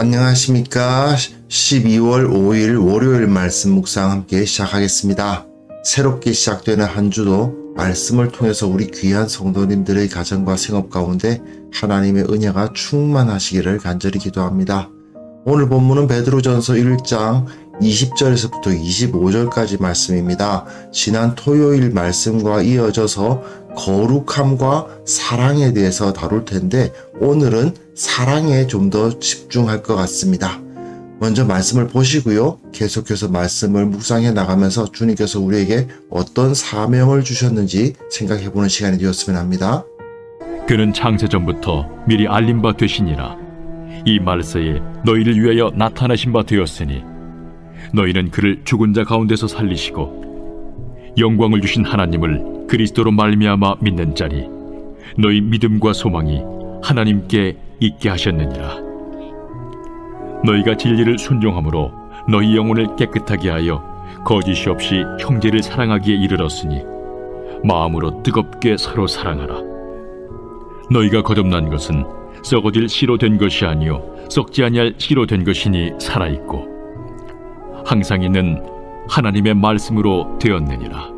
안녕하십니까. 12월 5일 월요일 말씀 묵상 함께 시작하겠습니다. 새롭게 시작되는 한 주도 말씀을 통해서 우리 귀한 성도님들의 가정과 생업 가운데 하나님의 은혜가 충만하시기를 간절히 기도합니다. 오늘 본문은 베드로전서 1장 20절에서부터 25절까지 말씀입니다. 지난 토요일 말씀과 이어져서 거룩함과 사랑에 대해서 다룰 텐데 오늘은 사랑에 좀 더 집중할 것 같습니다. 먼저 말씀을 보시고요. 계속해서 말씀을 묵상해 나가면서 주님께서 우리에게 어떤 사명을 주셨는지 생각해보는 시간이 되었으면 합니다. 그는 창세전부터 미리 알린 바 되시니라. 이 말세에 너희를 위하여 나타나신 바 되었으니 너희는 그를 죽은 자 가운데서 살리시고 영광을 주신 하나님을 그리스도로 말미암아 믿는 자니 너희 믿음과 소망이 하나님께 있게 하셨느니라. 너희가 진리를 순종함으로 너희 영혼을 깨끗하게 하여 거짓이 없이 형제를 사랑하기에 이르렀으니 마음으로 뜨겁게 서로 사랑하라. 너희가 거듭난 것은 썩어질 씨로 된 것이 아니요 썩지 아니할 씨로 된 것이니 살아있고 항상 있는 하나님의 말씀으로 되었느니라.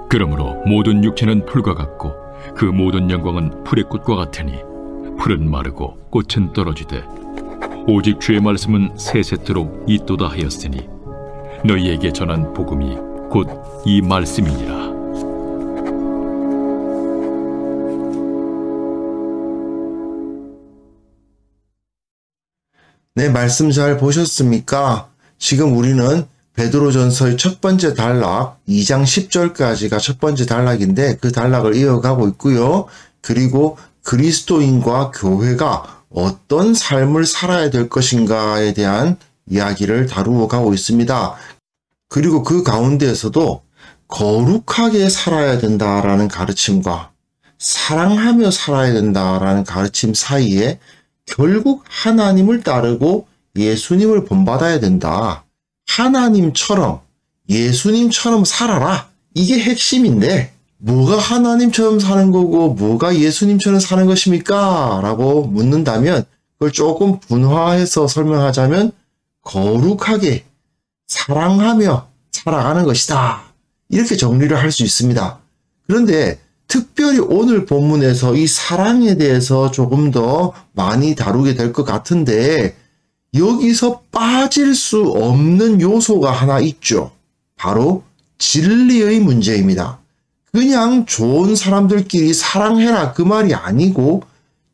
그러므로 모든 육체는 풀과 같고 그 모든 영광은 풀의 꽃과 같으니 풀은 마르고 꽃은 떨어지되 오직 주의 말씀은 세세토록 있도다 하였으니 너희에게 전한 복음이 곧 이 말씀이니라. 네, 말씀 잘 보셨습니까? 지금 우리는 베드로전서의 첫 번째 단락 2장 10절까지가 첫 번째 단락인데 그 단락을 이어가고 있고요. 그리고 그리스도인과 교회가 어떤 삶을 살아야 될 것인가에 대한 이야기를 다루어 가고 있습니다. 그리고 그 가운데에서도 거룩하게 살아야 된다라는 가르침과 사랑하며 살아야 된다라는 가르침 사이에 결국 하나님을 따르고 예수님을 본받아야 된다. 하나님처럼 예수님처럼 살아라. 이게 핵심인데 뭐가 하나님처럼 사는 거고 뭐가 예수님처럼 사는 것입니까? 라고 묻는다면 그걸 조금 분화해서 설명하자면 거룩하게 사랑하며 살아가는 것이다. 이렇게 정리를 할 수 있습니다. 그런데 특별히 오늘 본문에서 이 사랑에 대해서 조금 더 많이 다루게 될 것 같은데 여기서 빠질 수 없는 요소가 하나 있죠. 바로 진리의 문제입니다. 그냥 좋은 사람들끼리 사랑해라 그 말이 아니고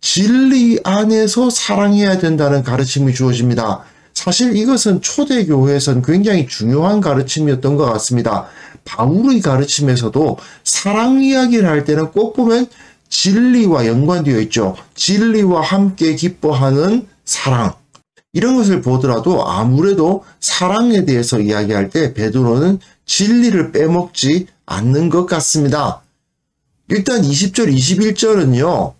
진리 안에서 사랑해야 된다는 가르침이 주어집니다. 사실 이것은 초대교회에서는 굉장히 중요한 가르침이었던 것 같습니다. 바울의 가르침에서도 사랑 이야기를 할 때는 꼭 보면 진리와 연관되어 있죠. 진리와 함께 기뻐하는 사랑. 이런 것을 보더라도 아무래도 사랑에 대해서 이야기할 때 베드로는 진리를 빼먹지 않는 것 같습니다. 일단 20절, 21절은요.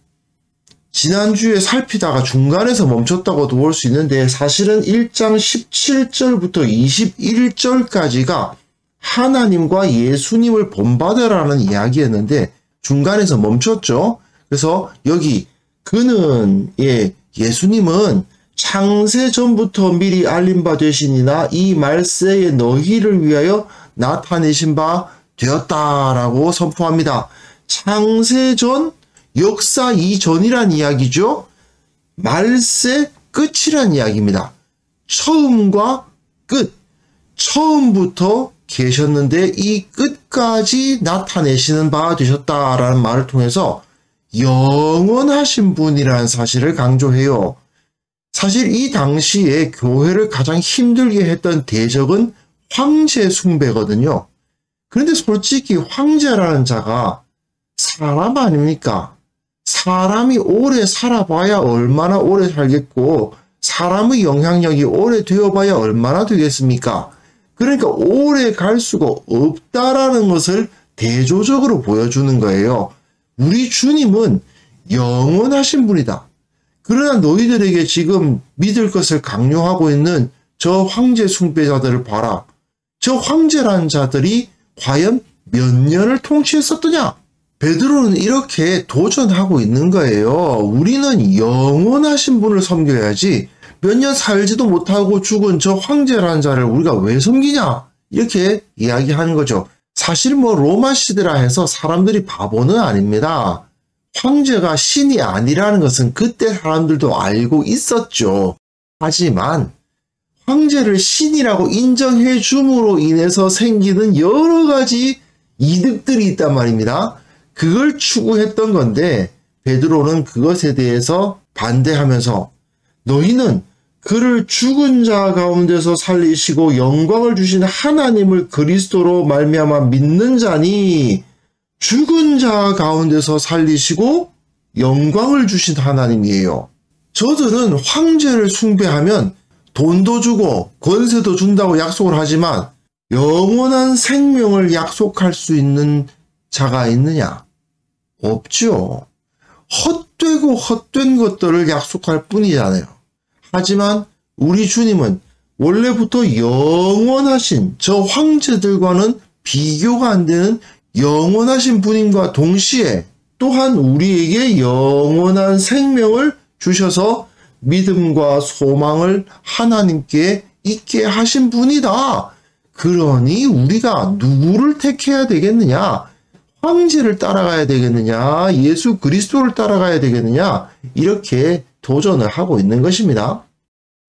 지난주에 살피다가 중간에서 멈췄다고도 볼 수 있는데 사실은 1장 17절부터 21절까지가 하나님과 예수님을 본받으라는 이야기였는데 중간에서 멈췄죠. 그래서 여기 그는 예수님은 창세 전부터 미리 알린 바 되시니나 이 말세에 너희를 위하여 나타내신 바 되었다라고 선포합니다. 창세 전, 역사 이전이란 이야기죠. 말세 끝이란 이야기입니다. 처음과 끝, 처음부터 계셨는데 이 끝까지 나타내시는 바 되셨다라는 말을 통해서 영원하신 분이라는 사실을 강조해요. 사실 이 당시에 교회를 가장 힘들게 했던 대적은 황제 숭배거든요. 그런데 솔직히 황제라는 자가 사람 아닙니까? 사람이 오래 살아봐야 얼마나 오래 살겠고 사람의 영향력이 오래 되어봐야 얼마나 되겠습니까? 그러니까 오래 갈 수가 없다라는 것을 대조적으로 보여주는 거예요. 우리 주님은 영원하신 분이다. 그러나 너희들에게 지금 믿을 것을 강요하고 있는 저 황제 숭배자들을 봐라. 저 황제라는 자들이 과연 몇 년을 통치했었더냐? 베드로는 이렇게 도전하고 있는 거예요. 우리는 영원하신 분을 섬겨야지 몇 년 살지도 못하고 죽은 저 황제라는 자를 우리가 왜 섬기냐? 이렇게 이야기하는 거죠. 사실 로마 시대라 해서 사람들이 바보는 아닙니다. 황제가 신이 아니라는 것은 그때 사람들도 알고 있었죠. 하지만 황제를 신이라고 인정해 줌으로 인해서 생기는 여러 가지 이득들이 있단 말입니다. 그걸 추구했던 건데 베드로는 그것에 대해서 반대하면서 너희는 그를 죽은 자 가운데서 살리시고 영광을 주신 하나님을 그리스도로 말미암아 믿는 자니 죽은 자 가운데서 살리시고 영광을 주신 하나님이에요. 저들은 황제를 숭배하면 돈도 주고 권세도 준다고 약속을 하지만 영원한 생명을 약속할 수 있는 자가 있느냐? 없죠. 헛되고 헛된 것들을 약속할 뿐이잖아요. 하지만 우리 주님은 원래부터 영원하신 저 황제들과는 비교가 안 되는 영원하신 분임과 동시에 또한 우리에게 영원한 생명을 주셔서 믿음과 소망을 하나님께 있게 하신 분이다. 그러니 우리가 누구를 택해야 되겠느냐? 황제를 따라가야 되겠느냐? 예수 그리스도를 따라가야 되겠느냐? 이렇게 도전을 하고 있는 것입니다.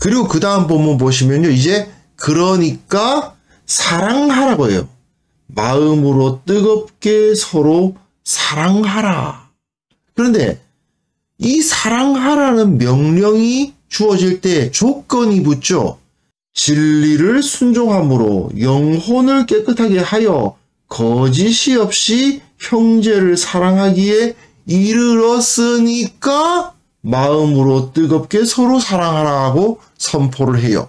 그리고 그 다음 본문 보시면요. 이제 그러니까 사랑하라고 해요. 마음으로 뜨겁게 서로 사랑하라. 그런데 이 사랑하라는 명령이 주어질 때 조건이 붙죠. 진리를 순종함으로 영혼을 깨끗하게 하여 거짓이 없이 형제를 사랑하기에 이르렀으니까 마음으로 뜨겁게 서로 사랑하라고 선포를 해요.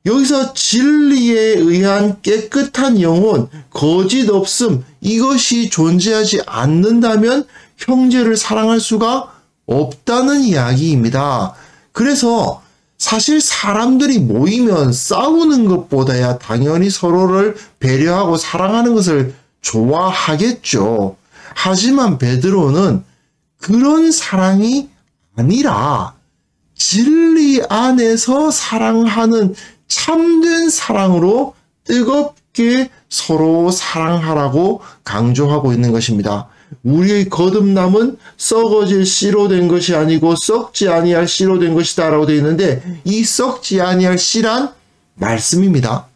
여기서 진리에 의한 깨끗한 영혼, 거짓 없음, 이것이 존재하지 않는다면 형제를 사랑할 수가 없다는 이야기입니다. 그래서 사실 사람들이 모이면 싸우는 것보다야 당연히 서로를 배려하고 사랑하는 것을 좋아하겠죠. 하지만 베드로는 그런 사랑이 아니라 진리 안에서 사랑하는 참된 사랑으로 뜨겁게 서로 사랑하라고 강조하고 있는 것입니다. 우리의 거듭남은 썩어질 씨로 된 것이 아니고 썩지 아니할 씨로 된 것이다 라고 되어 있는데 이 썩지 아니할 씨란 말씀입니다.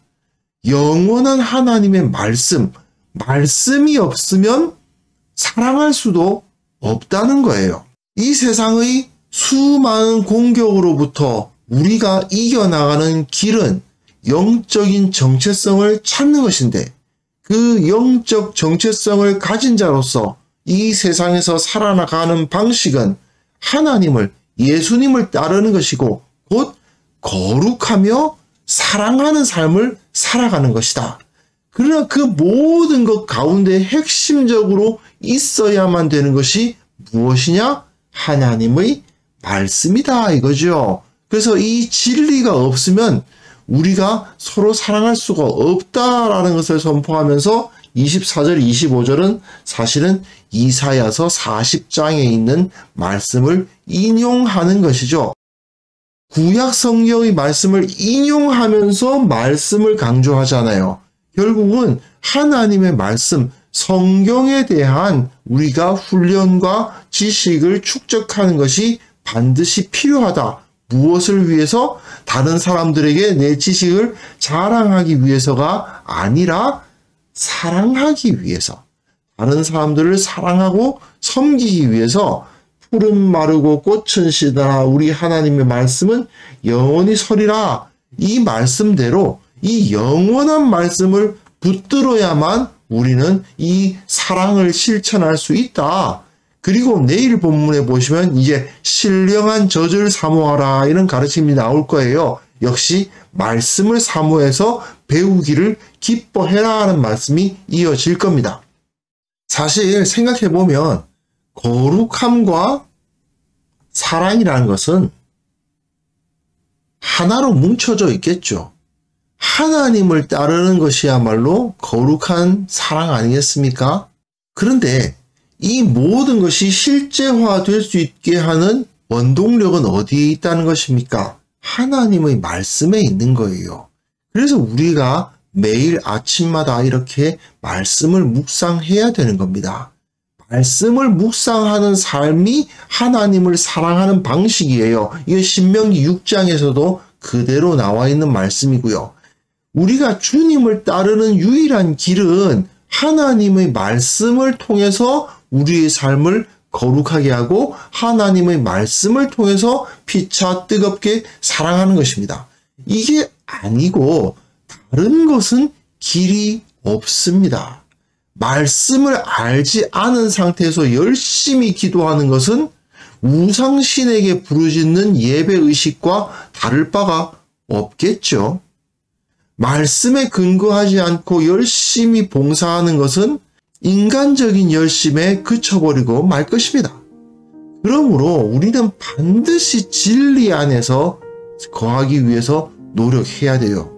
영원한 하나님의 말씀이 없으면 사랑할 수도 없다는 거예요. 이 세상의 수많은 공격으로부터 우리가 이겨나가는 길은 영적인 정체성을 찾는 것인데 그 영적 정체성을 가진 자로서 이 세상에서 살아나가는 방식은 하나님을, 예수님을 따르는 것이고 곧 거룩하며 사랑하는 삶을 살아가는 것이다. 그러나 그 모든 것 가운데 핵심적으로 있어야만 되는 것이 무엇이냐? 하나님의 말씀이다 이거죠. 그래서 이 진리가 없으면 우리가 서로 사랑할 수가 없다라는 것을 선포하면서 24절, 25절은 사실은 이사야서 40장에 있는 말씀을 인용하는 것이죠. 구약 성경의 말씀을 인용하면서 말씀을 강조하잖아요. 결국은 하나님의 말씀, 성경에 대한 우리가 훈련과 지식을 축적하는 것이 반드시 필요하다. 무엇을 위해서? 다른 사람들에게 내 지식을 자랑하기 위해서가 아니라 사랑하기 위해서. 다른 사람들을 사랑하고 섬기기 위해서 푸른 마르고 꽃은 시드나 우리 하나님의 말씀은 영원히 서리라. 이 말씀대로 이 영원한 말씀을 붙들어야만 우리는 이 사랑을 실천할 수 있다. 그리고 내일 본문에 보시면 이제 신령한 젖을 사모하라 이런 가르침이 나올 거예요. 역시 말씀을 사모해서 배우기를 기뻐해라 하는 말씀이 이어질 겁니다. 사실 생각해보면 거룩함과 사랑이라는 것은 하나로 뭉쳐져 있겠죠. 하나님을 따르는 것이야말로 거룩한 사랑 아니겠습니까? 그런데 이 모든 것이 실제화될 수 있게 하는 원동력은 어디에 있다는 것입니까? 하나님의 말씀에 있는 거예요. 그래서 우리가 매일 아침마다 이렇게 말씀을 묵상해야 되는 겁니다. 말씀을 묵상하는 삶이 하나님을 사랑하는 방식이에요. 이게 신명기 6장에서도 그대로 나와 있는 말씀이고요. 우리가 주님을 따르는 유일한 길은 하나님의 말씀을 통해서 우리의 삶을 거룩하게 하고 하나님의 말씀을 통해서 피차 뜨겁게 사랑하는 것입니다. 이게 아니고 다른 것은 길이 없습니다. 말씀을 알지 않은 상태에서 열심히 기도하는 것은 우상신에게 부르짖는 예배의식과 다를 바가 없겠죠. 말씀에 근거하지 않고 열심히 봉사하는 것은 인간적인 열심에 그쳐버리고 말 것입니다. 그러므로 우리는 반드시 진리 안에서 거하기 위해서 노력해야 돼요.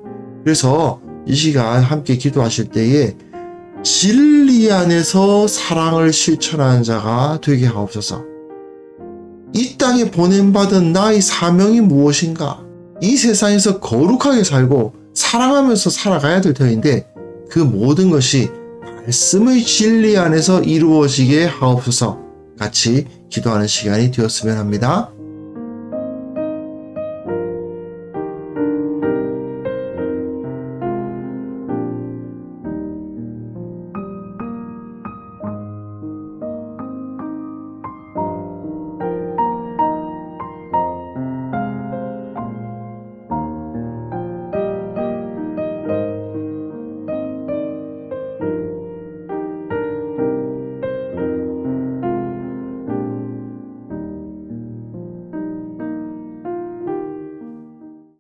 그래서 이 시간 함께 기도하실 때에 진리 안에서 사랑을 실천하는 자가 되게 하옵소서. 이 땅에 보냄받은 나의 사명이 무엇인가? 이 세상에서 거룩하게 살고 사랑하면서 살아가야 될 터인데 그 모든 것이 말씀의 진리 안에서 이루어지게 하옵소서. 같이 기도하는 시간이 되었으면 합니다.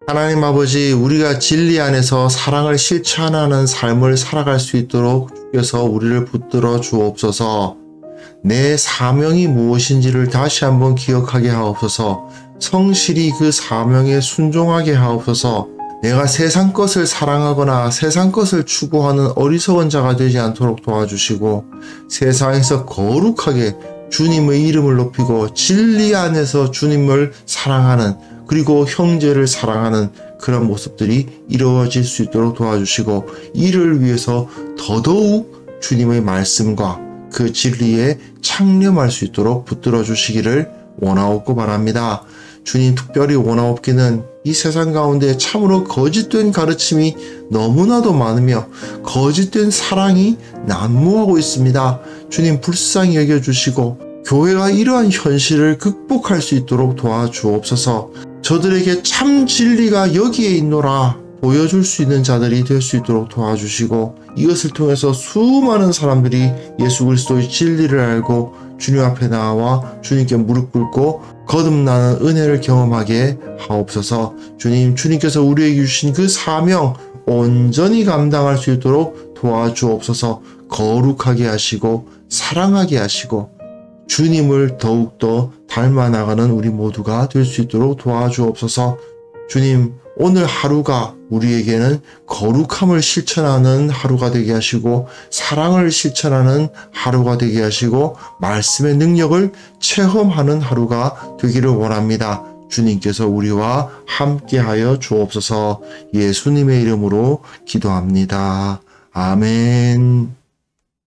하나님 아버지, 우리가 진리 안에서 사랑을 실천하는 삶을 살아갈 수 있도록 주께서 우리를 붙들어 주옵소서. 내 사명이 무엇인지를 다시 한번 기억하게 하옵소서. 성실히 그 사명에 순종하게 하옵소서. 내가 세상 것을 사랑하거나 세상 것을 추구하는 어리석은 자가 되지 않도록 도와주시고 세상에서 거룩하게 주님의 이름을 높이고 진리 안에서 주님을 사랑하는 그리고 형제를 사랑하는 그런 모습들이 이루어질 수 있도록 도와주시고 이를 위해서 더더욱 주님의 말씀과 그 진리에 창념할 수 있도록 붙들어 주시기를 원하옵고 바랍니다. 주님, 특별히 원하옵기는 이 세상 가운데 참으로 거짓된 가르침이 너무나도 많으며 거짓된 사랑이 난무하고 있습니다. 주님, 불쌍히 여겨주시고 교회가 이러한 현실을 극복할 수 있도록 도와주옵소서. 저들에게 참 진리가 여기에 있노라 보여줄 수 있는 자들이 될 수 있도록 도와주시고 이것을 통해서 수많은 사람들이 예수 그리스도의 진리를 알고 주님 앞에 나와 주님께 무릎 꿇고 거듭나는 은혜를 경험하게 하옵소서. 주님, 주님께서 우리에게 주신 그 사명 온전히 감당할 수 있도록 도와주옵소서. 거룩하게 하시고 사랑하게 하시고 주님을 더욱더 닮아 나가는 우리 모두가 될 수 있도록 도와주옵소서. 주님, 오늘 하루가 우리에게는 거룩함을 실천하는 하루가 되게 하시고 사랑을 실천하는 하루가 되게 하시고 말씀의 능력을 체험하는 하루가 되기를 원합니다. 주님께서 우리와 함께하여 주옵소서. 예수님의 이름으로 기도합니다. 아멘.